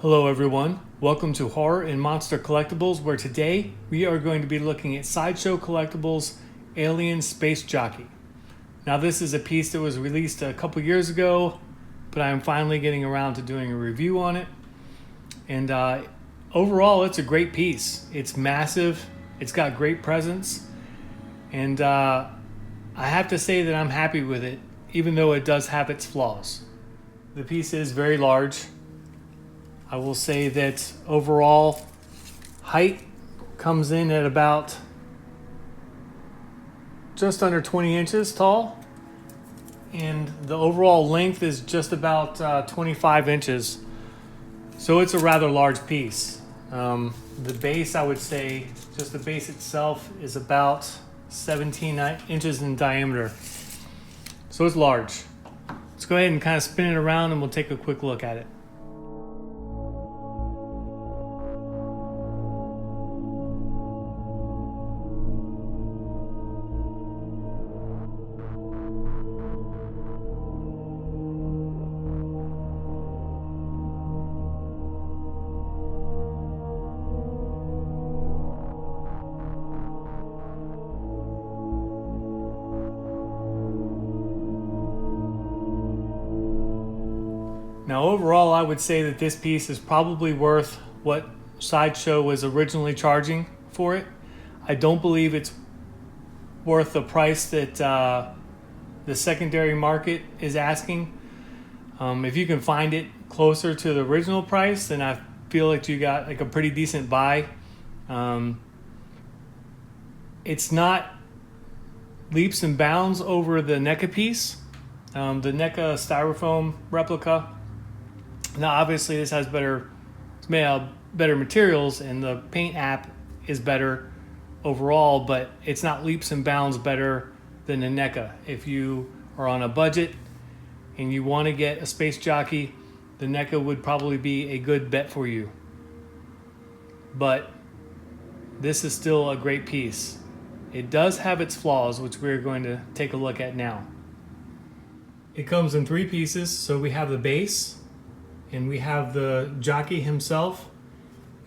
Hello everyone, welcome to Horror and Monster Collectibles, where today we are going to be looking at Sideshow Collectibles Alien Space Jockey. Now this is a piece that was released a couple years ago, but I'm finally getting around to doing a review on it. And overall it's a great piece. It's massive, it's got great presence, and I have to say that I'm happy with it, even though it does have its flaws. The piece is very large. I will say that overall height comes in at about just under 20 inches tall, and the overall length is just about 25 inches. So it's a rather large piece. The base, I would say, just the base itself is about 17 inches in diameter. So it's large. Let's go ahead and kind of spin it around and we'll take a quick look at it. Now overall, I would say that this piece is probably worth what Sideshow was originally charging for it. I don't believe it's worth the price that the secondary market is asking. If you can find it closer to the original price, then I feel like you got like a pretty decent buy. It's not leaps and bounds over the NECA piece, the NECA styrofoam replica. Now, obviously, this has it's made out of better materials, and the paint app is better overall, but it's not leaps and bounds better than the NECA. If you are on a budget and you want to get a Space Jockey, the NECA would probably be a good bet for you. But this is still a great piece. It does have its flaws, which we're going to take a look at now. It comes in 3 pieces, so we have the base, and we have the jockey himself,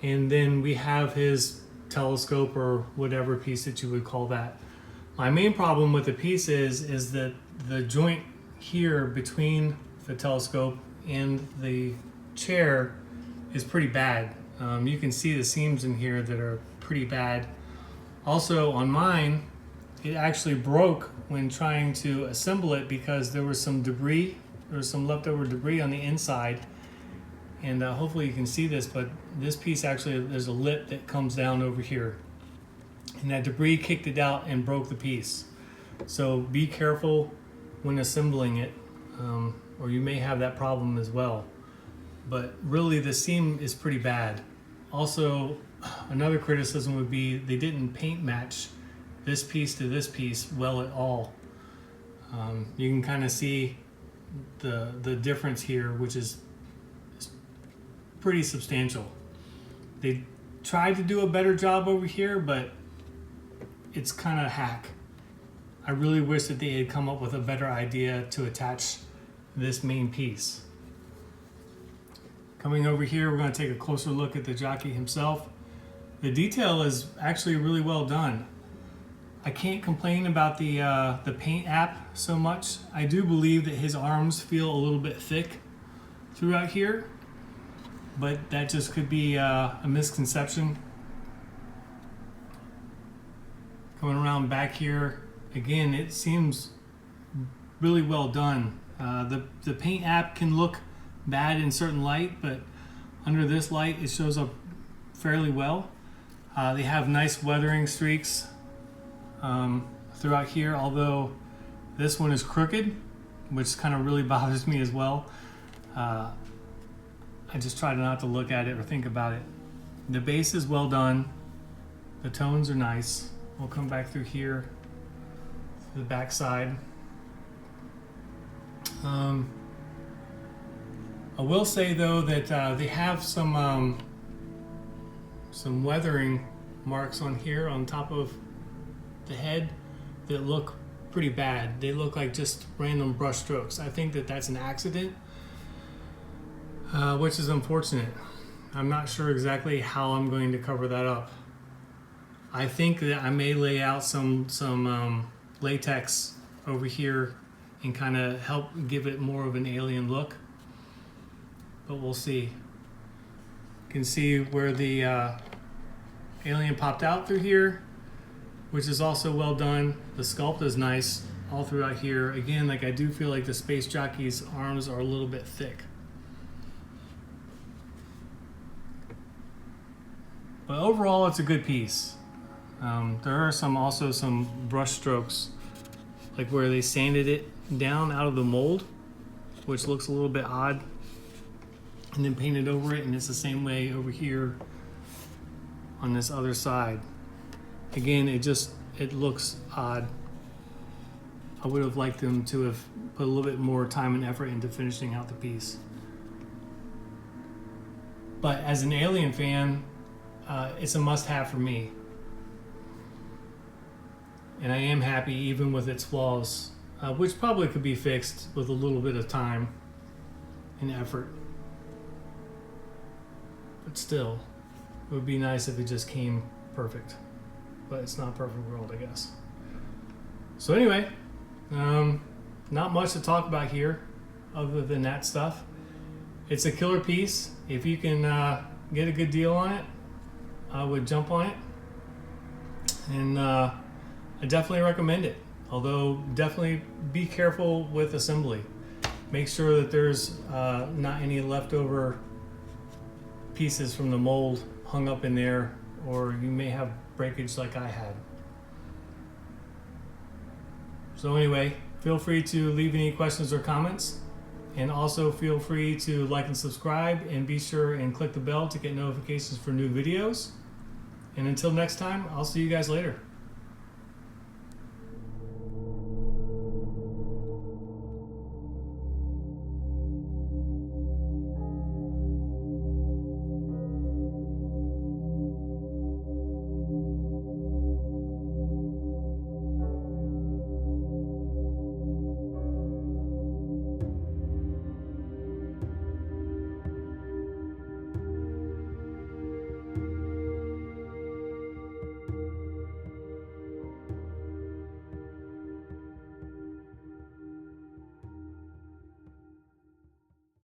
and then we have his telescope or whatever piece that you would call that. My main problem with the piece is that the joint here between the telescope and the chair is pretty bad. You can see the seams in here that are pretty bad. Also on mine, it actually broke when trying to assemble it because there was some debris, there was some leftover debris on the inside. And hopefully you can see this, but this piece actually, there's a lip that comes down over here. And that debris kicked it out and broke the piece. So be careful when assembling it, or you may have that problem as well. But really the seam is pretty bad. Also, another criticism would be they didn't paint match this piece to this piece well at all. You can kind of see the difference here, which is pretty substantial. They tried to do a better job over here, but it's kind of hack. I really wish that they had come up with a better idea to attach this main piece. Coming over here, we're going to take a closer look at the jockey himself. The detail is actually really well done. I can't complain about the paint app so much. I do believe that his arms feel a little bit thick throughout here, but that just could be a misconception. Coming around back here, again, it seems really well done. The paint app can look bad in certain light, but under this light it shows up fairly well. They have nice weathering streaks throughout here, although this one is crooked, which kind of really bothers me as well. I just try not to look at it or think about it. The base is well done. The tones are nice. We'll come back through here to the back side. I will say though that they have some weathering marks on here on top of the head that look pretty bad. They look like just random brush strokes. I think that that's an accident, which is unfortunate. I'm not sure exactly how I'm going to cover that up. I think that I may lay out some latex over here and kind of help give it more of an alien look, but we'll see. You can see where the alien popped out through here, which is also well done. The sculpt is nice all throughout here. Again, like I do feel like the Space Jockey's arms are a little bit thick. But overall, it's a good piece. There are also some brush strokes, like where they sanded it down out of the mold, which looks a little bit odd, and then painted over it, and it's the same way over here on this other side. Again, it looks odd. I would have liked them to have put a little bit more time and effort into finishing out the piece. But as an Alien fan, it's a must-have for me. And I am happy even with its flaws, which probably could be fixed with a little bit of time and effort. But still, it would be nice if it just came perfect. But it's not a perfect world, I guess. So anyway, not much to talk about here other than that stuff. It's a killer piece. If you can get a good deal on it, I would jump on it. And I definitely recommend it. Although definitely be careful with assembly. Make sure that there's not any leftover pieces from the mold hung up in there, or you may have breakage like I had. So anyway, feel free to leave any questions or comments, and also feel free to like and subscribe, and be sure and click the bell to get notifications for new videos. And until next time, I'll see you guys later.